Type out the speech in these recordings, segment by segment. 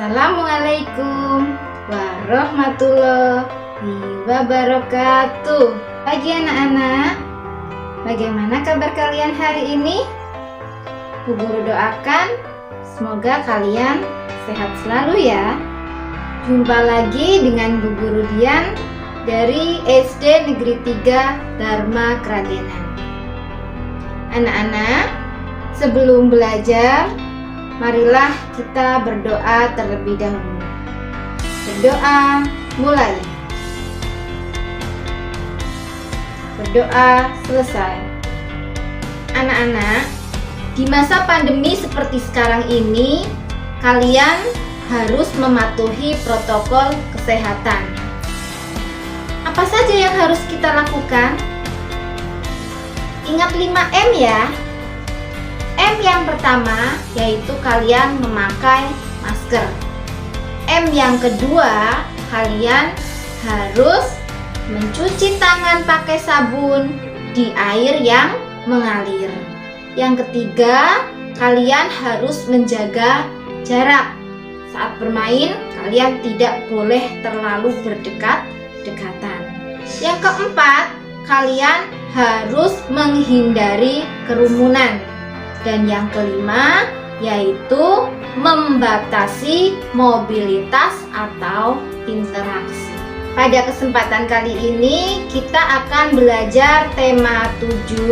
Assalamualaikum warahmatullahi wabarakatuh. Pagi anak-anak, bagaimana kabar kalian hari ini? Bu Guru doakan semoga kalian sehat selalu ya. Jumpa lagi dengan Bu Guru Dian dari SD Negeri 3 Dharma Kradenan. Anak-anak, sebelum belajar, marilah kita berdoa terlebih dahulu. Berdoa mulai. Berdoa selesai. Anak-anak, di masa pandemi seperti sekarang ini, kalian harus mematuhi protokol kesehatan. Apa saja yang harus kita lakukan? Ingat 5M ya. M yang pertama yaitu kalian memakai masker. M yang kedua, kalian harus mencuci tangan pakai sabun di air yang mengalir. Yang ketiga, kalian harus menjaga jarak. Saat bermain, kalian tidak boleh terlalu berdekat-dekatan. Yang keempat, kalian harus menghindari kerumunan. Dan yang kelima yaitu membatasi mobilitas atau interaksi. Pada kesempatan kali ini kita akan belajar tema 7,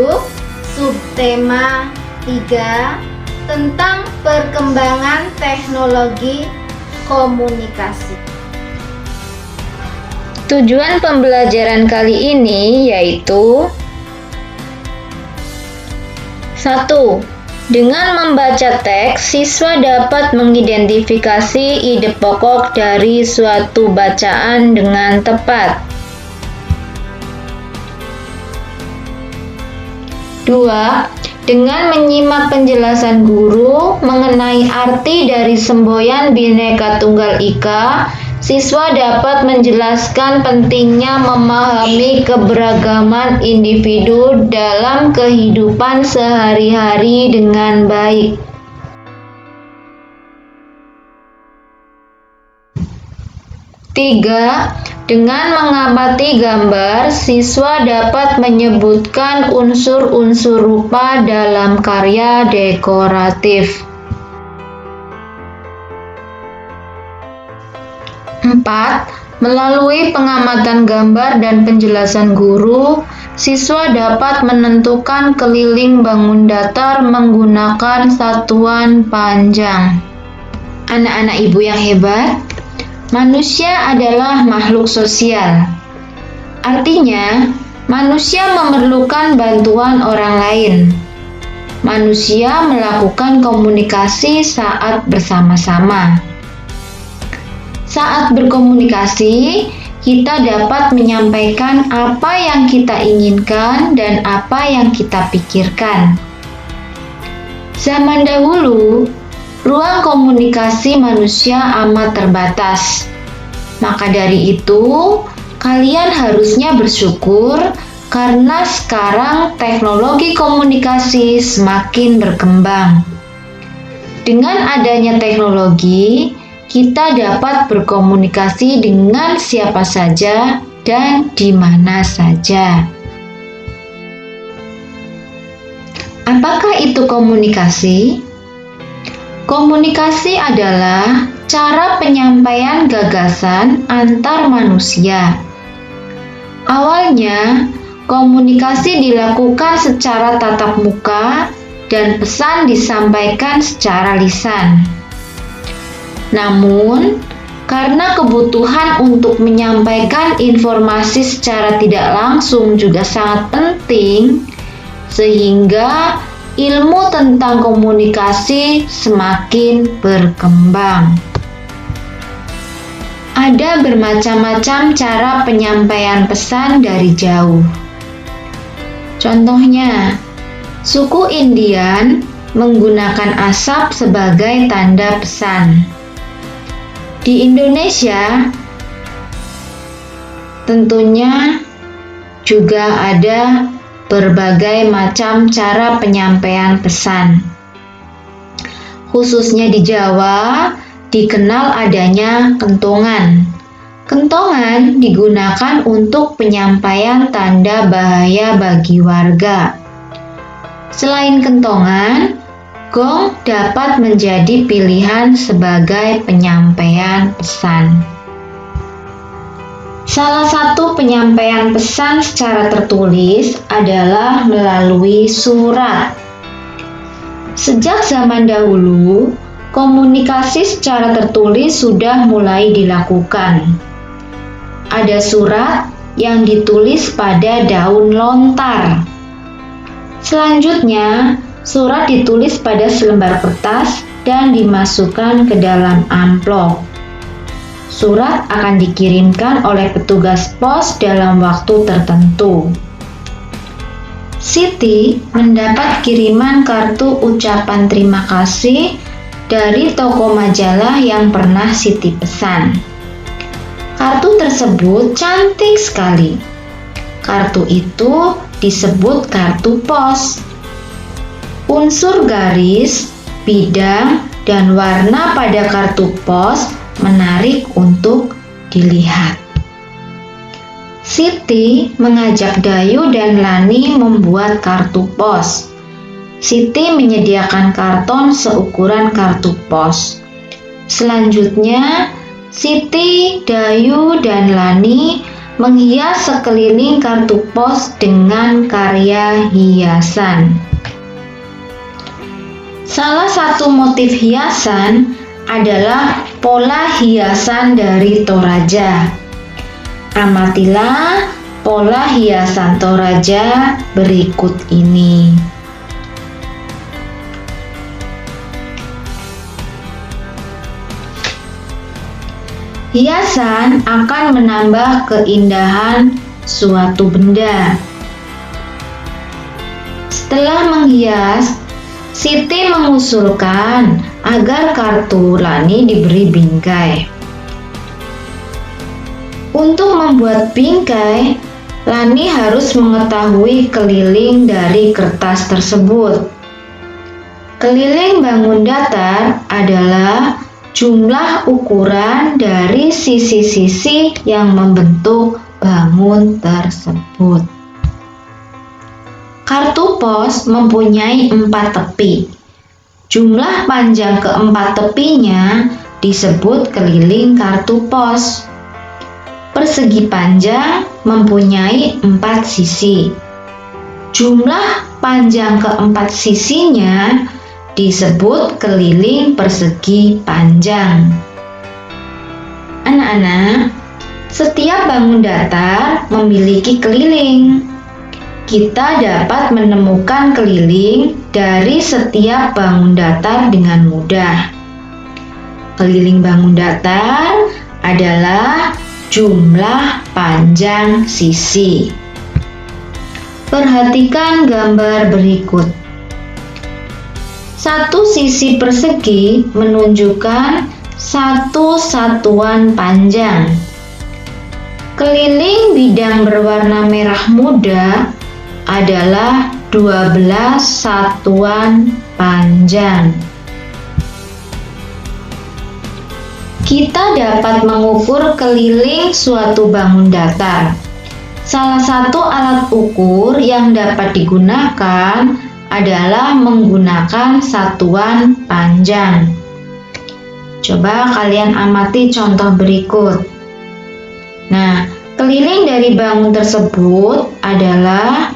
subtema 3 tentang perkembangan teknologi komunikasi. Tujuan pembelajaran kali ini yaitu 1. Dengan membaca teks, siswa dapat mengidentifikasi ide pokok dari suatu bacaan dengan tepat. 2. Dengan menyimak penjelasan guru mengenai arti dari semboyan Bhinneka Tunggal Ika, siswa dapat menjelaskan pentingnya memahami keberagaman individu dalam kehidupan sehari-hari dengan baik. 3. Dengan mengamati gambar, siswa dapat menyebutkan unsur-unsur rupa dalam karya dekoratif. 4. Melalui pengamatan gambar dan penjelasan guru, siswa dapat menentukan keliling bangun datar menggunakan satuan panjang. Anak-anak ibu yang hebat, manusia adalah makhluk sosial. Artinya, manusia memerlukan bantuan orang lain. Manusia melakukan komunikasi saat bersama-sama. Saat berkomunikasi, kita dapat menyampaikan apa yang kita inginkan dan apa yang kita pikirkan. Zaman dahulu, ruang komunikasi manusia amat terbatas. Maka dari itu, kalian harusnya bersyukur karena sekarang teknologi komunikasi semakin berkembang. Dengan adanya teknologi, kita dapat berkomunikasi dengan siapa saja dan di mana saja. Apakah itu komunikasi? Komunikasi adalah cara penyampaian gagasan antar manusia. Awalnya, komunikasi dilakukan secara tatap muka dan pesan disampaikan secara lisan. Namun, karena kebutuhan untuk menyampaikan informasi secara tidak langsung juga sangat penting, sehingga ilmu tentang komunikasi semakin berkembang. Ada bermacam-macam cara penyampaian pesan dari jauh. Contohnya, suku Indian menggunakan asap sebagai tanda pesan. Di Indonesia, tentunya juga ada berbagai macam cara penyampaian pesan. Khususnya di Jawa, dikenal adanya kentongan. Kentongan digunakan untuk penyampaian tanda bahaya bagi warga. Selain kentongan, gong dapat menjadi pilihan sebagai penyampaian pesan. Salah satu penyampaian pesan secara tertulis adalah melalui surat. Sejak zaman dahulu, komunikasi secara tertulis sudah mulai dilakukan. Ada surat yang ditulis pada daun lontar. Selanjutnya, surat ditulis pada selembar kertas dan dimasukkan ke dalam amplop. Surat akan dikirimkan oleh petugas pos dalam waktu tertentu. Siti mendapat kiriman kartu ucapan terima kasih dari toko majalah yang pernah Siti pesan. Kartu tersebut cantik sekali. Kartu itu disebut kartu pos. Unsur garis, bidang, dan warna pada kartu pos menarik untuk dilihat. Siti mengajak Dayu dan Lani membuat kartu pos. Siti menyediakan karton seukuran kartu pos. Selanjutnya, Siti, Dayu, dan Lani menghias sekeliling kartu pos dengan karya hiasan. Salah satu motif hiasan adalah pola hiasan dari Toraja. Amatilah pola hiasan Toraja berikut ini. Hiasan akan menambah keindahan suatu benda. Setelah menghias, Siti mengusulkan agar kartu Lani diberi bingkai. Untuk membuat bingkai, Lani harus mengetahui keliling dari kertas tersebut. Keliling bangun datar adalah jumlah ukuran dari sisi-sisi yang membentuk bangun tersebut. Kartu pos mempunyai 4 tepi. Jumlah panjang keempat tepinya disebut keliling kartu pos. Persegi panjang mempunyai 4 sisi. Jumlah panjang keempat sisinya disebut keliling persegi panjang. Anak-anak, setiap bangun datar memiliki keliling. Kita dapat menemukan keliling dari setiap bangun datar dengan mudah. Keliling bangun datar adalah jumlah panjang sisi. Perhatikan gambar berikut. Satu sisi persegi menunjukkan satu satuan panjang. Keliling bidang berwarna merah muda adalah 12 satuan panjang. Kita dapat mengukur keliling suatu bangun datar. Salah satu alat ukur yang dapat digunakan adalah menggunakan satuan panjang. Coba kalian amati contoh berikut. Nah, keliling dari bangun tersebut adalah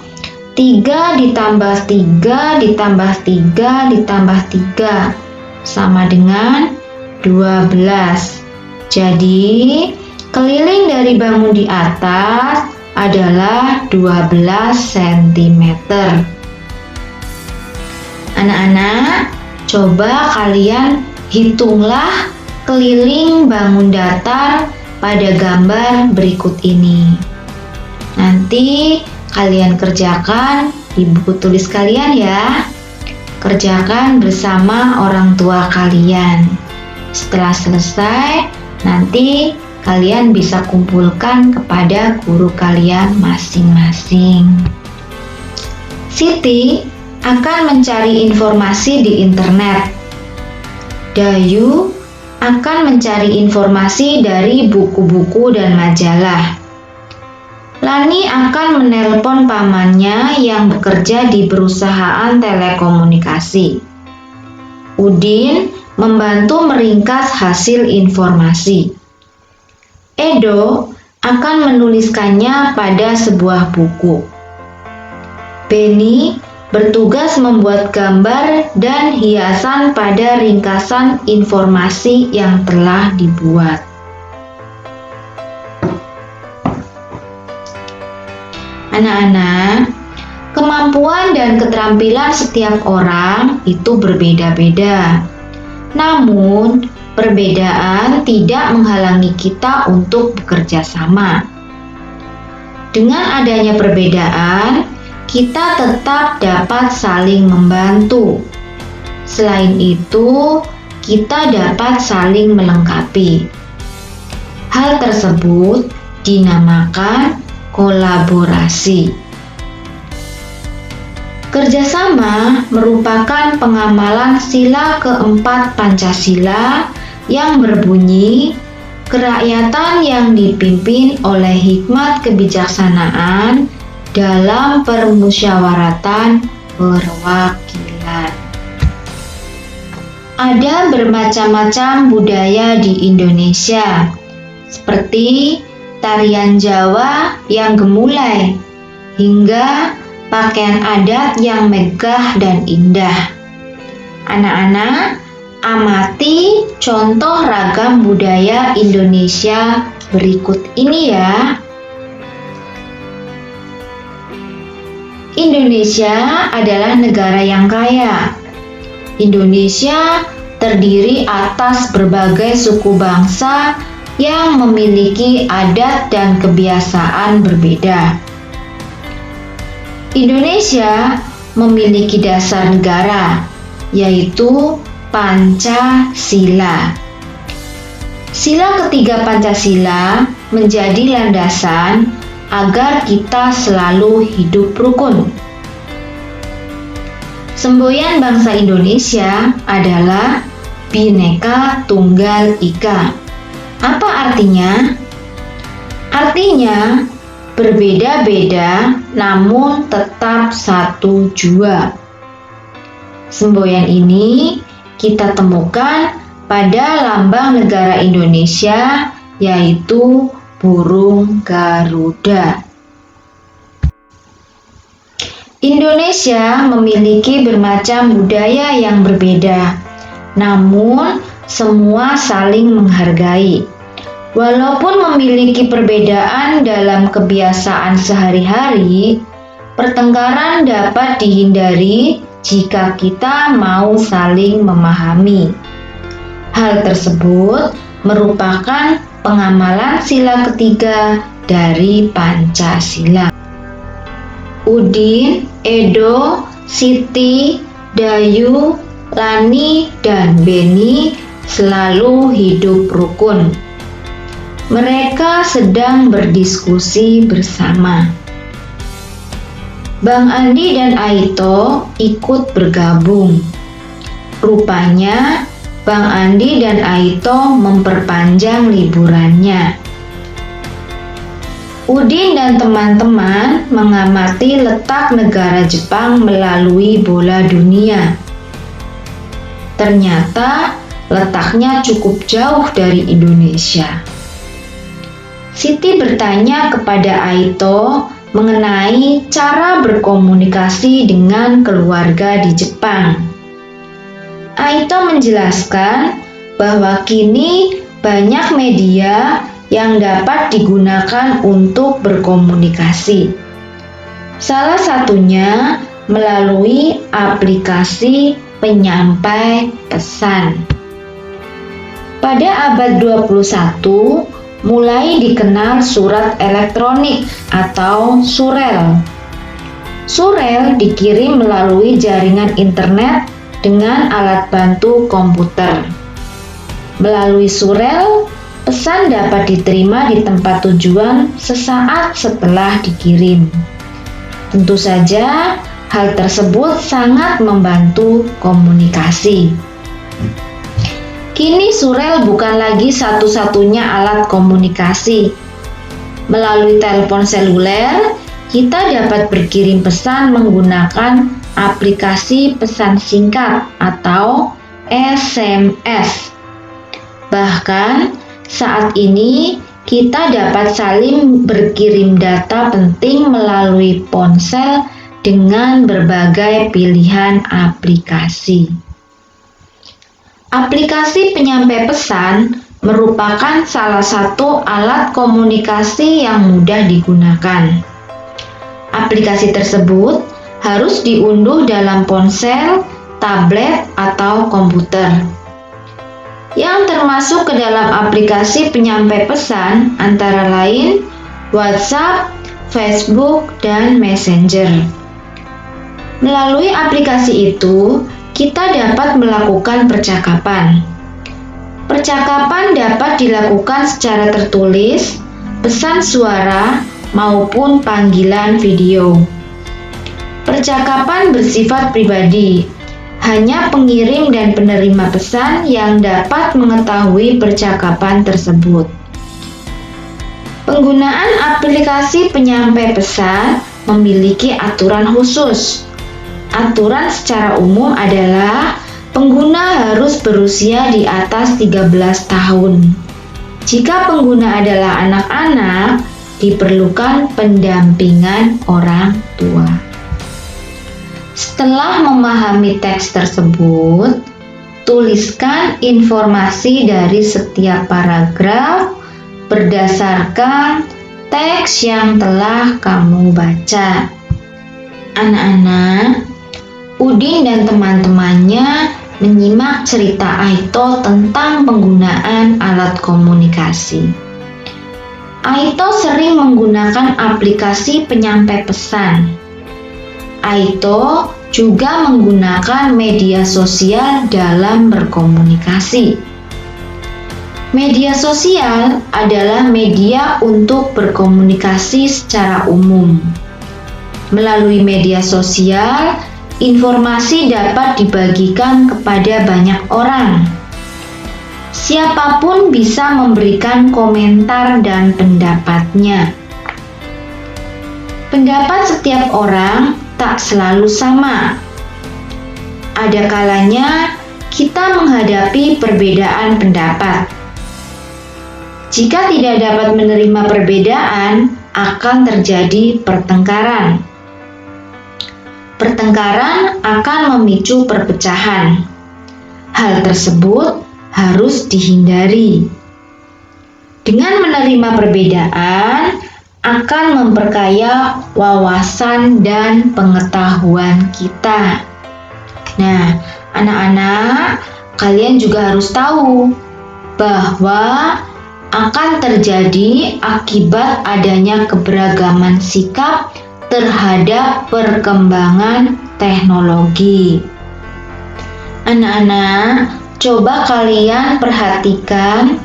3 ditambah 3 ditambah 3 ditambah 3 sama dengan 12. Jadi, keliling dari bangun di atas adalah 12 cm. Anak-anak, coba kalian hitunglah keliling bangun datar pada gambar berikut ini. Nanti kalian kerjakan di buku tulis kalian ya. Kerjakan bersama orang tua kalian. Setelah selesai, nanti kalian bisa kumpulkan kepada guru kalian masing-masing. Siti akan mencari informasi di internet. Dayu akan mencari informasi dari buku-buku dan majalah. Lani akan menelpon pamannya yang bekerja di perusahaan telekomunikasi. Udin membantu meringkas hasil informasi. Edo akan menuliskannya pada sebuah buku. Benny bertugas membuat gambar dan hiasan pada ringkasan informasi yang telah dibuat. Anak-anak, kemampuan dan keterampilan setiap orang itu berbeda-beda. Namun, perbedaan tidak menghalangi kita untuk bekerja sama. Dengan adanya perbedaan, kita tetap dapat saling membantu. Selain itu, kita dapat saling melengkapi. Hal tersebut dinamakan kolaborasi. Kerjasama merupakan pengamalan sila keempat Pancasila yang berbunyi, kerakyatan yang dipimpin oleh hikmat kebijaksanaan dalam permusyawaratan perwakilan. Ada bermacam-macam budaya di Indonesia, seperti tarian Jawa yang gemulai, hingga pakaian adat yang megah dan indah. Anak-anak, amati contoh ragam budaya Indonesia berikut ini ya. Indonesia adalah negara yang kaya. Indonesia terdiri atas berbagai suku bangsa yang memiliki adat dan kebiasaan berbeda. Indonesia memiliki dasar negara, yaitu Pancasila. Sila ketiga Pancasila menjadi landasan agar kita selalu hidup rukun. Semboyan bangsa Indonesia adalah Bhinneka Tunggal Ika. Apa artinya? Artinya berbeda-beda namun tetap satu jua. Semboyan ini kita temukan pada lambang negara Indonesia, yaitu burung Garuda. Indonesia memiliki bermacam budaya yang berbeda, namun semua saling menghargai. Walaupun memiliki perbedaan dalam kebiasaan sehari-hari, pertengkaran dapat dihindari jika kita mau saling memahami. Hal tersebut merupakan pengamalan sila ketiga dari Pancasila. Udin, Edo, Siti, Dayu, Lani, dan Benny selalu hidup rukun. Mereka sedang berdiskusi bersama. Bang Andi dan Aito ikut bergabung. Rupanya, Bang Andi dan Aito memperpanjang liburannya. Udin dan teman-teman mengamati letak negara Jepang melalui bola dunia. Ternyata letaknya cukup jauh dari Indonesia. Siti bertanya kepada Aito mengenai cara berkomunikasi dengan keluarga di Jepang. Aito menjelaskan bahwa kini banyak media yang dapat digunakan untuk berkomunikasi. Salah satunya melalui aplikasi penyampai pesan. Pada abad 21, mulai dikenal surat elektronik atau surel. Surel dikirim melalui jaringan internet dengan alat bantu komputer. Melalui surel, pesan dapat diterima di tempat tujuan sesaat setelah dikirim. Tentu saja, hal tersebut sangat membantu komunikasi. Kini surel bukan lagi satu-satunya alat komunikasi. Melalui telepon seluler, kita dapat berkirim pesan menggunakan aplikasi pesan singkat atau SMS. Bahkan saat ini kita dapat saling berkirim data penting melalui ponsel dengan berbagai pilihan aplikasi. Aplikasi penyampai pesan merupakan salah satu alat komunikasi yang mudah digunakan. Aplikasi tersebut harus diunduh dalam ponsel, tablet, atau komputer. Yang termasuk ke dalam aplikasi penyampai pesan antara lain WhatsApp, Facebook, dan Messenger. Melalui aplikasi itu, kita dapat melakukan percakapan. Percakapan dapat dilakukan secara tertulis, pesan suara, maupun panggilan video. Percakapan bersifat pribadi. Hanya pengirim dan penerima pesan yang dapat mengetahui percakapan tersebut. Penggunaan aplikasi penyampai pesan memiliki aturan khusus. Aturan secara umum adalah pengguna harus berusia di atas 13 tahun. Jika pengguna adalah anak-anak, diperlukan pendampingan orang tua. Setelah memahami teks tersebut, tuliskan informasi dari setiap paragraf berdasarkan teks yang telah kamu baca. Anak-anak, Udin dan teman-temannya menyimak cerita Aito tentang penggunaan alat komunikasi. Aito sering menggunakan aplikasi penyampai pesan. Aito juga menggunakan media sosial dalam berkomunikasi. Media sosial adalah media untuk berkomunikasi secara umum. Melalui media sosial, informasi dapat dibagikan kepada banyak orang. Siapapun bisa memberikan komentar dan pendapatnya. Pendapat setiap orang tak selalu sama. Ada kalanya kita menghadapi perbedaan pendapat. Jika tidak dapat menerima perbedaan, akan terjadi pertengkaran. Pertengkaran akan memicu perpecahan. Hal tersebut harus dihindari. Dengan menerima perbedaan, akan memperkaya wawasan dan pengetahuan kita. Nah, anak-anak, kalian juga harus tahu bahwa akan terjadi akibat adanya keberagaman sikap terhadap perkembangan teknologi. Anak-anak, coba kalian perhatikan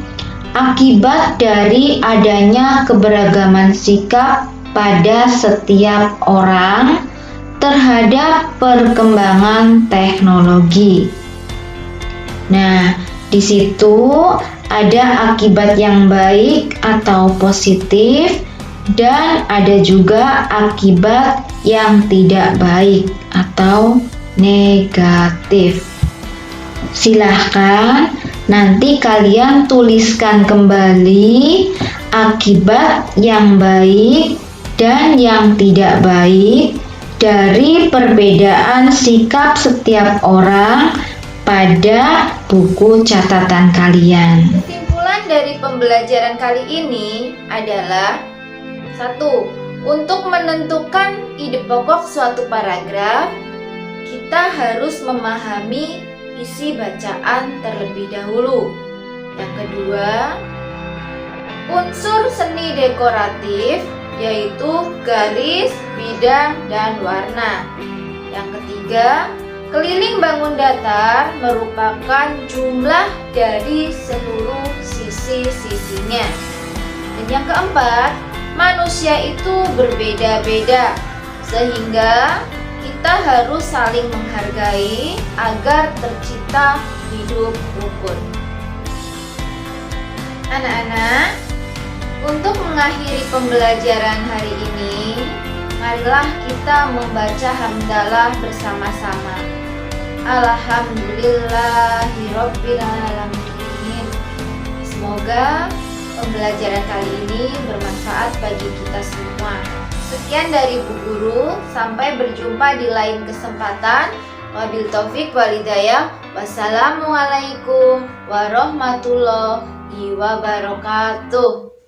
akibat dari adanya keberagaman sikap pada setiap orang terhadap perkembangan teknologi. Nah, di situ ada akibat yang baik atau positif dan ada juga akibat yang tidak baik atau negatif. Silahkan nanti kalian tuliskan kembali akibat yang baik dan yang tidak baik dari perbedaan sikap setiap orang pada buku catatan kalian. Kesimpulan dari pembelajaran kali ini adalah 1. Untuk menentukan ide pokok suatu paragraf, kita harus memahami isi bacaan terlebih dahulu. Yang kedua, unsur seni dekoratif yaitu garis, bidang, dan warna. Yang ketiga, keliling bangun datar merupakan jumlah dari seluruh sisi-sisinya. Dan yang keempat, manusia itu berbeda-beda, sehingga kita harus saling menghargai agar tercipta hidup rukun. Anak-anak, untuk mengakhiri pembelajaran hari ini, marilah kita membaca hamdalah bersama-sama. Alhamdulillahirabbil alamin. Semoga pembelajaran kali ini bermanfaat bagi kita semua. Sekian dari Bu Guru, sampai berjumpa di lain kesempatan. Wabil taufik walhidayah. Wassalamualaikum warahmatullahi wabarakatuh.